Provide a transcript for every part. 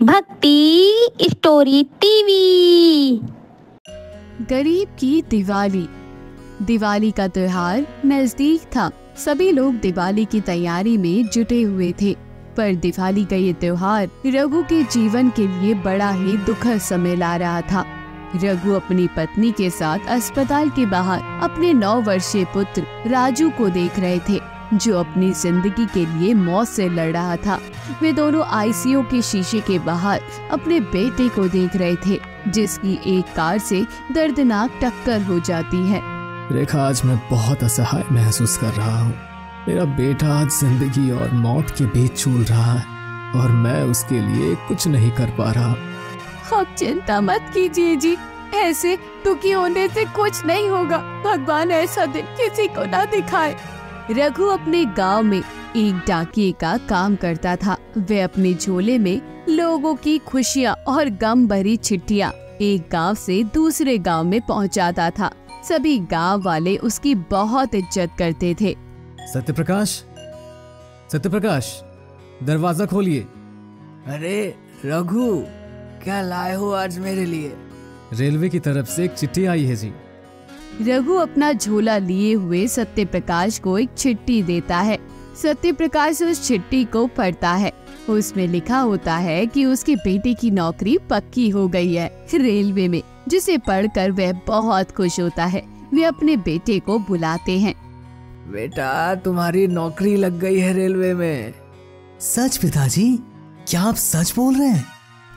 भक्ति story TV. गरीब की दिवाली। दिवाली का त्योहार नजदीक था। सभी लोग दिवाली की तैयारी में जुटे हुए थे, पर दिवाली का ये त्योहार रघु के जीवन के लिए बड़ा ही दुखद समय ला रहा था। रघु अपनी पत्नी के साथ अस्पताल के बाहर अपने 9 वर्षीय पुत्र राजू को देख रहे थे, जो अपनी जिंदगी के लिए मौत से लड़ रहा था। वे दोनों आईसीयू के शीशे के बाहर अपने बेटे को देख रहे थे, जिसकी एक कार से दर्दनाक टक्कर हो जाती है। रेखा, आज मैं बहुत असहाय महसूस कर रहा हूँ। मेरा बेटा आज जिंदगी और मौत के बीच झूल रहा है और मैं उसके लिए कुछ नहीं कर पा रहा। आप चिंता मत कीजिए जी, ऐसे दुखी होने से कुछ नहीं होगा। भगवान ऐसा दिन किसी को ना दिखाए। रघु अपने गांव में एक डाकिये का काम करता था। वे अपने झोले में लोगों की खुशियां और गम भरी चिट्ठियां एक गांव से दूसरे गांव में पहुंचाता था। सभी गांव वाले उसकी बहुत इज्जत करते थे। सत्यप्रकाश, सत्यप्रकाश, दरवाजा खोलिए। अरे रघु, क्या लाए हो आज मेरे लिए? रेलवे की तरफ से एक चिट्ठी आई है जी। रघु अपना झोला लिए हुए सत्यप्रकाश को एक चिट्ठी देता है। सत्यप्रकाश उस चिट्ठी को पढ़ता है। उसमें लिखा होता है कि उसके बेटे की नौकरी पक्की हो गई है रेलवे में, जिसे पढ़कर वह बहुत खुश होता है। वे अपने बेटे को बुलाते हैं। बेटा, तुम्हारी नौकरी लग गई है रेलवे में। सच पिताजी? क्या आप सच बोल रहे हैं?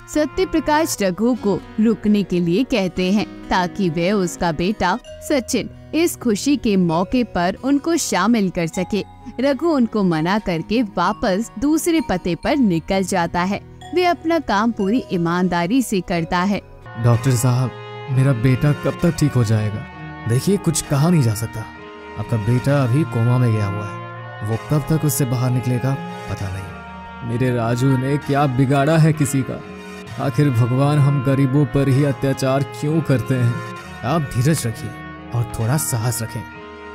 सत्यप्रकाश रघु को रुकने के लिए कहते हैं, ताकि वे उसका बेटा सचिन इस खुशी के मौके पर उनको शामिल कर सके। रघु उनको मना करके वापस दूसरे पते पर निकल जाता है। वे अपना काम पूरी ईमानदारी से करता है। डॉक्टर साहब, मेरा बेटा कब तक ठीक हो जाएगा? देखिए, कुछ कहा नहीं जा सकता। आपका बेटा अभी कोमा में गया हुआ है। वो कब तक उससे बाहर निकलेगा पता नहीं। मेरे राजू ने क्या बिगाड़ा है किसी का? आखिर भगवान हम गरीबों पर ही अत्याचार क्यों करते हैं? आप धीरज रखिए और थोड़ा साहस रखें।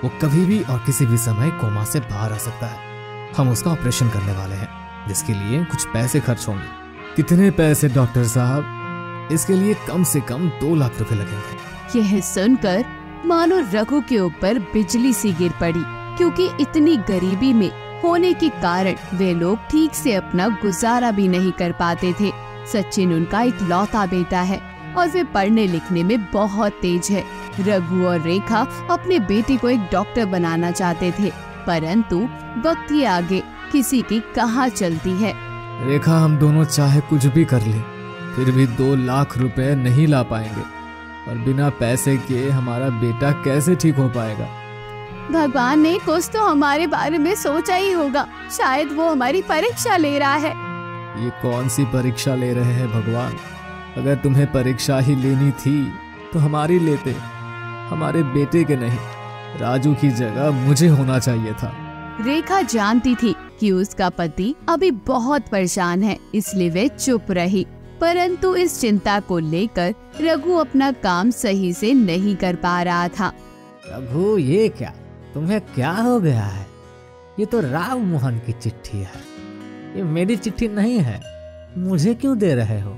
वो कभी भी और किसी भी समय कोमा से बाहर आ सकता है। हम उसका ऑपरेशन करने वाले हैं, जिसके लिए कुछ पैसे खर्च होंगे। कितने पैसे डॉक्टर साहब? इसके लिए कम से कम 2 लाख रुपए लगेंगे। यह सुनकर मानो रघु के ऊपर बिजली सी गिर पड़ी, क्योंकि इतनी गरीबी में होने के कारण वे लोग ठीक से अपना गुजारा भी नहीं कर पाते थे। सचिन उनका इकलौता बेटा है और वे पढ़ने लिखने में बहुत तेज है। रघु और रेखा अपने बेटे को एक डॉक्टर बनाना चाहते थे, परंतु वक्त के आगे किसी की कहाँ चलती है। रेखा, हम दोनों चाहे कुछ भी कर ले, फिर भी 2 लाख रुपए नहीं ला पाएंगे और बिना पैसे के हमारा बेटा कैसे ठीक हो पाएगा? भगवान ने कुछ तो हमारे बारे में सोचा ही होगा। शायद वो हमारी परीक्षा ले रहा है। ये कौन सी परीक्षा ले रहे हैं भगवान? अगर तुम्हें परीक्षा ही लेनी थी तो हमारी लेते, हमारे बेटे के नहीं। राजू की जगह मुझे होना चाहिए था। रेखा जानती थी कि उसका पति अभी बहुत परेशान है, इसलिए वे चुप रही। परंतु इस चिंता को लेकर रघु अपना काम सही से नहीं कर पा रहा था। रघु, ये क्या? तुम्हें क्या हो गया है? ये तो राव मोहन की चिट्ठी है। ये मेरी चिट्ठी नहीं है। मुझे क्यों दे रहे हो?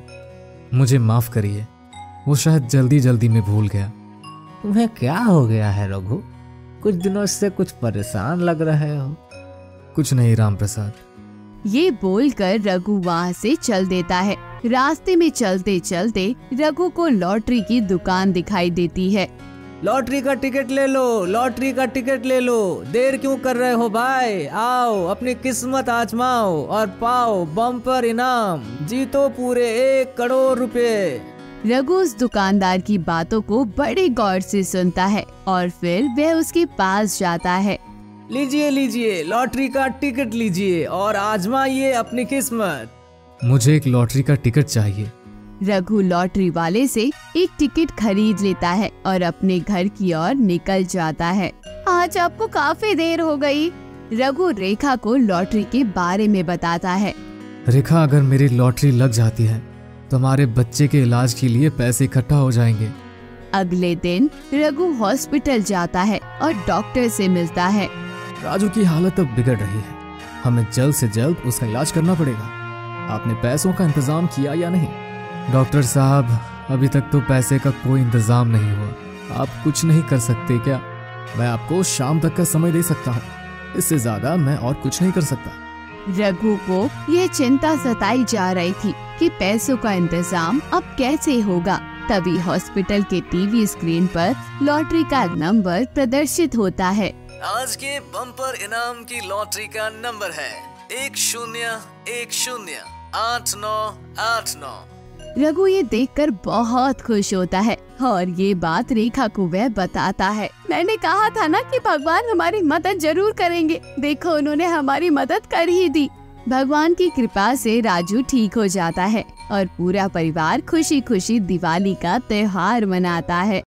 मुझे माफ करिए, वो शायद जल्दी जल्दी में भूल गया। तुम्हें क्या हो गया है रघु? कुछ दिनों से कुछ परेशान लग रहे हो। कुछ नहीं राम प्रसाद। ये बोलकर रघु वहाँ से चल देता है। रास्ते में चलते चलते रघु को लॉटरी की दुकान दिखाई देती है। लॉटरी का टिकट ले लो, लॉटरी का टिकट ले लो। देर क्यों कर रहे हो भाई? आओ, अपनी किस्मत आजमाओ और पाओ बम्पर इनाम। जीतो पूरे 1 करोड़ रुपए। रघु उस दुकानदार की बातों को बड़े गौर से सुनता है और फिर वह उसके पास जाता है। लीजिए लीजिए, लॉटरी का टिकट लीजिए और आजमाइए अपनी किस्मत। मुझे एक लॉटरी का टिकट चाहिए। रघु लॉटरी वाले से एक टिकट खरीद लेता है और अपने घर की ओर निकल जाता है। आज आपको काफी देर हो गई। रघु रेखा को लॉटरी के बारे में बताता है। रेखा, अगर मेरी लॉटरी लग जाती है तो हमारे बच्चे के इलाज के लिए पैसे इकट्ठा हो जाएंगे। अगले दिन रघु हॉस्पिटल जाता है और डॉक्टर से मिलता है। राजू की हालत अब बिगड़ रही है। हमें जल्द से जल्द उसका इलाज करना पड़ेगा। आपने पैसों का इंतजाम किया या नहीं? डॉक्टर साहब, अभी तक तो पैसे का कोई इंतजाम नहीं हुआ। आप कुछ नहीं कर सकते क्या? मैं आपको शाम तक का समय दे सकता हूँ, इससे ज्यादा मैं और कुछ नहीं कर सकता। रघु को ये चिंता सताई जा रही थी कि पैसों का इंतजाम अब कैसे होगा। तभी हॉस्पिटल के टीवी स्क्रीन पर लॉटरी का नंबर प्रदर्शित होता है। आज के बम्पर इनाम की लॉटरी का नंबर है 10108989। रघु ये देखकर बहुत खुश होता है और ये बात रेखा को वह बताता है। मैंने कहा था ना कि भगवान हमारी मदद जरूर करेंगे। देखो, उन्होंने हमारी मदद कर ही दी। भगवान की कृपा से राजू ठीक हो जाता है और पूरा परिवार खुशी खुशी दिवाली का त्योहार मनाता है।